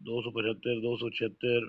275, 276,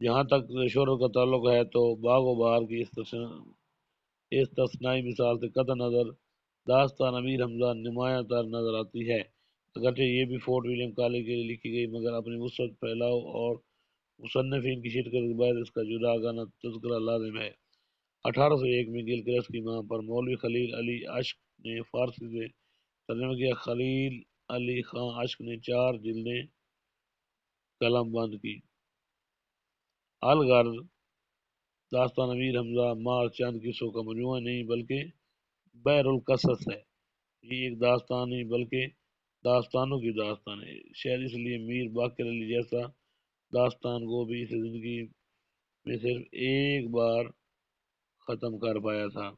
جہاں تک شہرت کا تعلق ہے تو باغ و بہار کی استثنائی مثال سے قطع نظر داستان امیر حمزہ نمایاں تر نظر آتی ہے، اگرچہ یہ بھی فورٹ ولیم کالج کے لیے لکھی گئی، مگر اپنی وسعت پھیلاؤ اور مصنفین کی شرکت کے بعد اس کا جدا گانا تذکرہ لازم ہے۔ 1801 میں گلکرست کی ماں پر مولوی خلیل علی اشک نے فارسی سے ترجمہ کیا۔ خلیل علی خان اشک نے 4 جلدیں قلم بند کی۔ الغرض داستان امیر حمزہ مار چند قصوں کا مجموعہ نہیں بلکہ بحر القصص ہے۔ یہ ایک داستان نہیں بلکہ داستانوں کی داستان ہے، شاید اس لیے میر باقر علی جیسا داستان گو بھی اسے زندگی میں صرف ایک بار ختم کر پایا تھا۔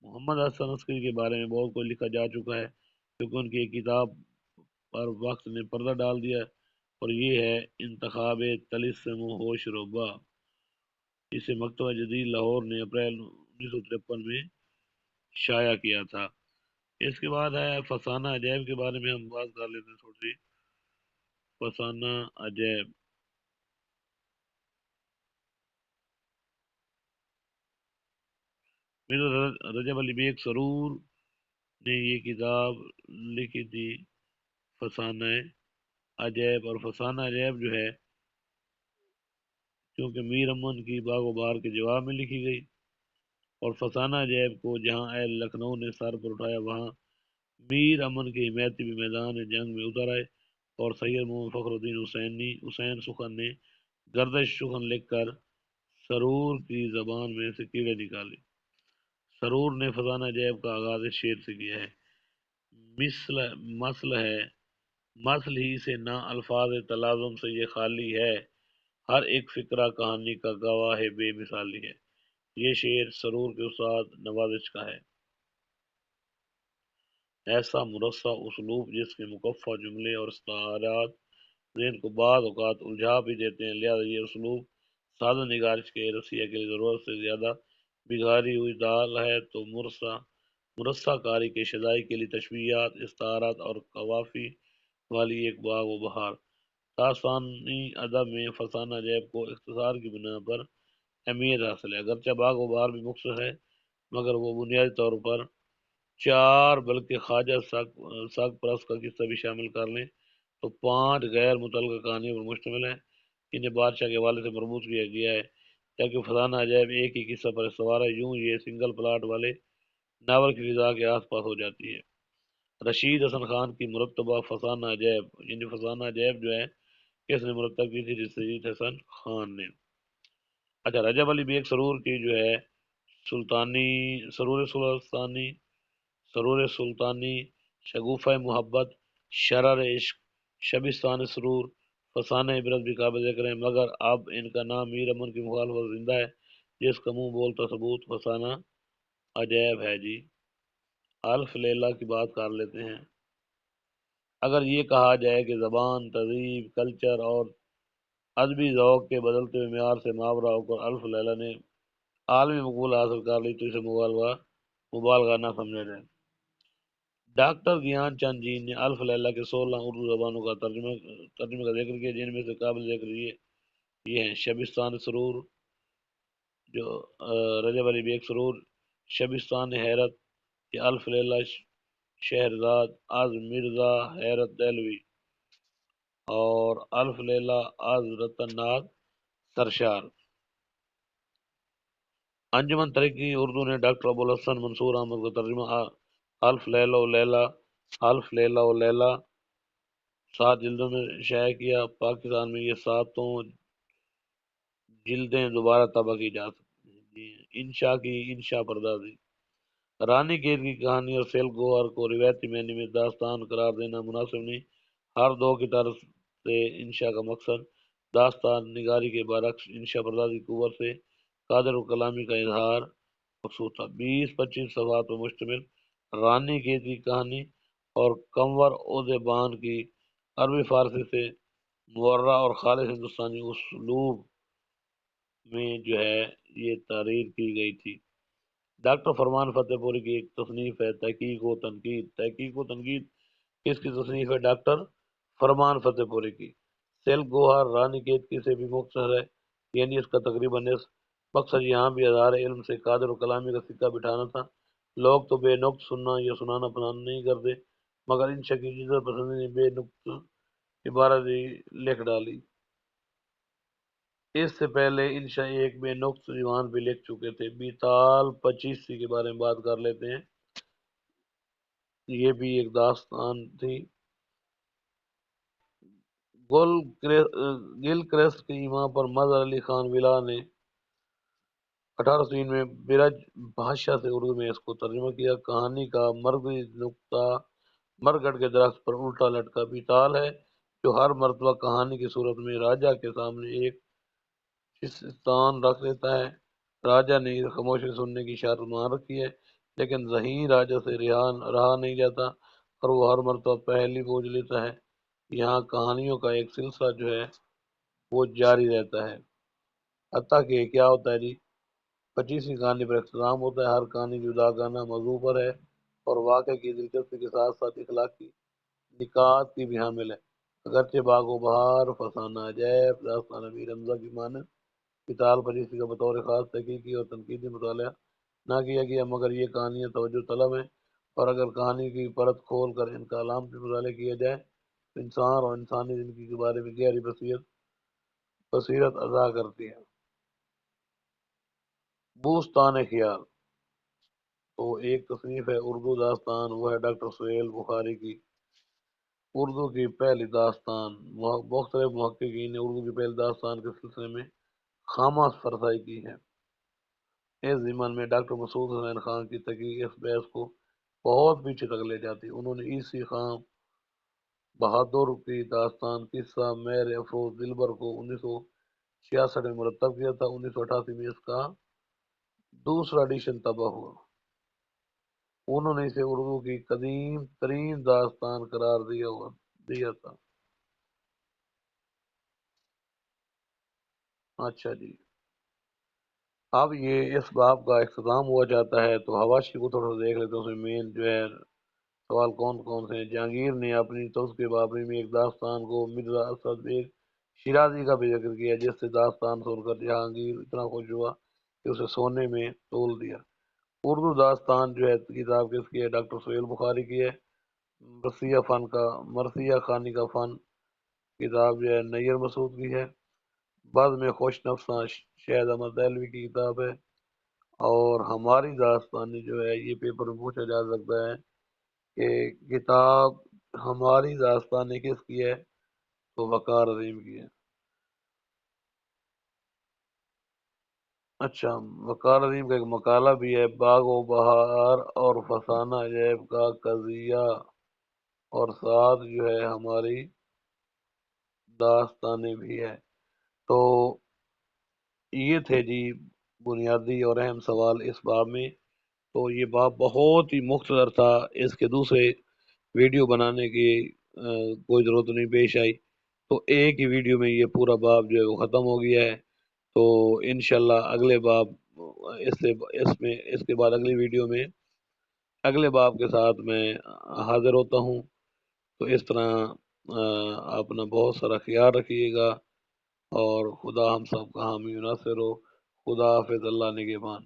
محمد حسن عسکری کے بارے میں بہت کچھ لکھا جا چکا ہے، کیونکہ ان کی ایک کتاب پر وقت نے پردہ ڈال دیا، اور یہ ہے انتخاب طلسم و ہوش ربا۔ اسے مکتبہ جدید لاہور نے اپریل 1953 میں شائع کیا تھا۔ اس کے بعد ہے فسانہ عجائب کے بارے میں ہم بات کر لیتے ہیں تھوڑی سی۔ فسانہ عجائب مرزا رجب علی بیگ سرور نے یہ کتاب لکھی تھی، فسانہ عجائب۔ اور فسانہ عجائب جو ہے کیونکہ میر امن کی باغ و بہار کے جواب میں لکھی گئی، اور فسانہ عجائب کو جہاں اہل لکھنؤ نے سر پر اٹھایا، وہاں میر امن کے حمایتی بھی میدان جنگ میں اتر آئے، اور سید محمد فخر الدین حسین سخن نے گردش سخن لکھ کر سرور کی زبان میں سے کیڑے نکالے۔ سرور نے فسانہ عجائب کا آغاز اس شعر سے کیا ہے: مثل ہے مثل ہی سے نہ الفاظ تلازم سے یہ خالی ہے، ہر ایک فقرہ کہانی کا گواہ بے مثالی ہے۔ یہ شعر سرور کے استاد نوازش کا ہے۔ ایسا مرصع اسلوب جس کے مکفّہ جملے اور استعارات ذہن کو بعض اوقات الجھا بھی دیتے ہیں، لہذا یہ اسلوب سادہ نگارش کے رسیہ کے لیے ضرورت سے زیادہ بگھاری ہوئی دال ہے، تو مرصع کاری کے شدائی کے لیے تشبیہات، استعارات اور قوافی والی ایک باغ و بہار۔ داستانی ادب میں فسانہ عجائب کو اختصار کی بنا پر اہمیت حاصل ہے، اگرچہ باغ و بہار بھی مختصر ہے، مگر وہ بنیادی طور پر 4 بلکہ خواجہ ساگ پرست کا قصہ بھی شامل کر لیں تو 5 غیر متعلقہ کہانیوں پر مشتمل ہے، انہیں بادشاہ کے والد سے مربوط کیا گیا ہے، جبکہ فسانہ عجائب ایک ہی قصہ پر استوار ہے۔ یوں یہ سنگل پلاٹ والے ناول کی فضا کے آس پاس ہو جاتی ہے۔ رشید حسن خان کی مرتبہ فسانہ عجائب، یعنی فسانہ عجائب جو ہے کس نے مرتب کی تھی؟ رشید حسن خان نے۔ اچھا، رجب علی بیگ سرور کی جو ہے سرور سلطانی، شگوفہ محبت، شرر عشق، شبستان سرور، فسانہ عبرت بھی قابل ذکر ہیں، مگر اب ان کا نام میر امن کی مخالفت زندہ ہے، جس کا منہ بولتا ثبوت فسانہ عجائب ہے۔ جی، الف لیلہ کی بات کر لیتے ہیں۔ اگر یہ کہا جائے کہ زبان، تہذیب، کلچر اور ادبی ذوق کے بدلتے ہوئے معیار سے ماورا ہو کر الف لیلہ نے عالمی مقبول حاصل کر لی، تو اسے مبالغہ نہ سمجھا جائے۔ ڈاکٹر گیان چند جی نے الف لیلہ کے 16 اردو زبانوں کا ترجمے کا ذکر کیا، جن میں سے قابل ذکر یہ ہیں: شبستان سرور جو رجب علی بیگ سرور، شبستان حیرت یہ الف لیلہ شہرزاد از مرزا حیرت دہلوی، اور الف لیلہ از رتن ناگ سرشار۔ انجمن ترقی اردو نے ڈاکٹر ابوالحسن منصور احمد کا ترجمہ الف لیلہ و لیلہ 7 جلدوں میں شائع کیا۔ پاکستان میں یہ 7 جلدیں دوبارہ طبع کی جا سکتی ہیں۔ انشا پردازی، رانی قید کی کہانی اور سیل گوہر کو روایتی معنی میں داستان قرار دینا مناسب نہیں۔ ہر دو کی طرف سے انشا کا مقصد داستان نگاری کے برعکس انشا پردازی کی قوت سے قادر الکلامی کا اظہار مقصود تھا۔ 20-25 صفحات پر مشتمل رانی قید کی کہانی اور کنور اودبان کی عربی فارسی سے مورع اور خالص ہندوستانی اسلوب میں جو ہے یہ تحریر کی گئی تھی۔ ڈاکٹر فرمان فتح پوری کی ایک تصنیف ہے تحقیق و تنقید۔ تحقیق و تنقید کس کی تصنیف ہے؟ ڈاکٹر فرمان فتح پوری کی۔ سلک گوہر رانی کیتکی سے بھی مختصر ہے، یعنی اس کا تقریباً نصف۔ مقصد یہاں بھی اظہار علم سے قادر و کلامی کا سکہ بٹھانا تھا۔ لوگ تو بے نقط سننا یا سنانا پسند نہیں کرتے، مگر ان شکی عزت پسندی نے بے نقط عبارت ہی لکھ ڈالی۔ اس سے پہلے انشاء ایک بے نقط دیوان بھی لکھ چکے تھے۔ بیتال پچیسی کے بارے میں بات کر لیتے ہیں۔ یہ بھی ایک داستان تھی۔ گل کرسٹ کی ایما پر مظہر علی خان ولا نے 1803 میں برج بھاشا سے اردو میں اس کو ترجمہ کیا۔ کہانی کا مرکزی نقطہ مرگھٹ کے درخت پر الٹا لٹکا بیتال ہے، جو ہر مرتبہ کہانی کی صورت میں راجا کے سامنے ایک شستان رکھ دیتا ہے۔ راجا نے اس خاموشی سننے کی شرط مان رکھی ہے، لیکن ذہین راجا سے رہا نہیں جاتا اور وہ ہر مرتبہ پہلی بوجھ لیتا ہے۔ یہاں کہانیوں کا ایک سلسلہ جو ہے وہ جاری رہتا ہے۔ حتیٰ کہ کیا ہوتا ہے جی، 25ویں کہانی پر اختتام ہوتا ہے۔ ہر کہانی جداگانہ موضوع پر ہے اور واقعے کی دلچسپی کے ساتھ ساتھ اخلاقی نکات کی بھی حامل ہے۔ اگرچہ باغ و بہار، فسانہ عجائب، داستان امیر حمزہ کی مانند بیتال پچیسی کا بطور خاص تحقیقی اور تنقیدی مطالعہ نہ کیا گیا، مگر یہ کہانیاں توجہ طلب ہیں، اور اگر کہانی کی پرت کھول کر ان کا علامتی مطالعہ کیا جائے تو انسان اور انسانی زندگی کے بارے میں گہری بصیرت عطا کرتی ہے۔ بوستان خیال تو ایک تصنیف ہے اردو داستان، وہ ہے ڈاکٹر سہیل بخاری کی۔ اردو کی پہلی داستان، مختلف محققین نے اردو کی پہلی داستان کے سلسلے میں خامہ فرسائی کی ہے۔ اس ضمن میں ڈاکٹر مسعود حسین خان کی تحقیق اس بحث کو بہت پیچھے تک لے جاتی۔ انہوں نے عیسی خان بہادر کی داستان قصہ مہر افروز دلبر کو 1966 میں مرتب کیا تھا۔ 1988 میں اس کا دوسرا ایڈیشن طبع ہوا۔ انہوں نے اسے اردو کی قدیم ترین داستان قرار دیا تھا۔ اچھا جی، اب یہ اس باب کا اختتام ہوا جاتا ہے، تو حواشی کو تھوڑا سا دیکھ لیتے ہیں۔ اس میں مین جو ہے سوال کون کون سے ہیں۔ جہانگیر نے اپنی تذکرہ بابری میں ایک داستان کو مرزا اسد بیگ شیرازی کا بھی ذکر کیا، جس سے داستان سن کر جہانگیر اتنا خوش ہوا کہ اسے سونے میں تول دیا۔ اردو داستان جو ہے کتاب کس کی ہے؟ ڈاکٹر سہیل بخاری کی ہے۔ مرثیہ خانی کا فن کتاب جو ہے نیر مسعود کی ہے۔ بعض میں خوش نفساں شہد احمد دہلوی کی کتاب ہے۔ اور ہماری داستانی جو ہے یہ پیپر میں پوچھا جا سکتا ہے کہ کتاب ہماری داستانی کس کی ہے؟ تو وقار عظیم کی ہے۔ اچھا، وقار عظیم کا ایک مقالہ بھی ہے، باغ و بہار اور فسانہ عجائب کا قضیہ، اور ساتھ جو ہے ہماری داستانیں بھی ہے۔ تو یہ تھے جی بنیادی اور اہم سوال اس باب میں۔ تو یہ باب بہت ہی مختصر تھا، اس کے دوسرے ویڈیو بنانے کی کوئی ضرورت نہیں پیش آئی، تو ایک ہی ویڈیو میں یہ پورا باب جو ہے وہ ختم ہو گیا ہے۔ تو انشاءاللہ اگلے باب اس کے بعد اگلی ویڈیو میں اگلے باب کے ساتھ میں حاضر ہوتا ہوں۔ تو اس طرح اپنا بہت سارا خیال رکھیے گا، اور خدا ہم سب کا حامی و ناصر ہو۔ خدا حافظ، اللہ نگہبان۔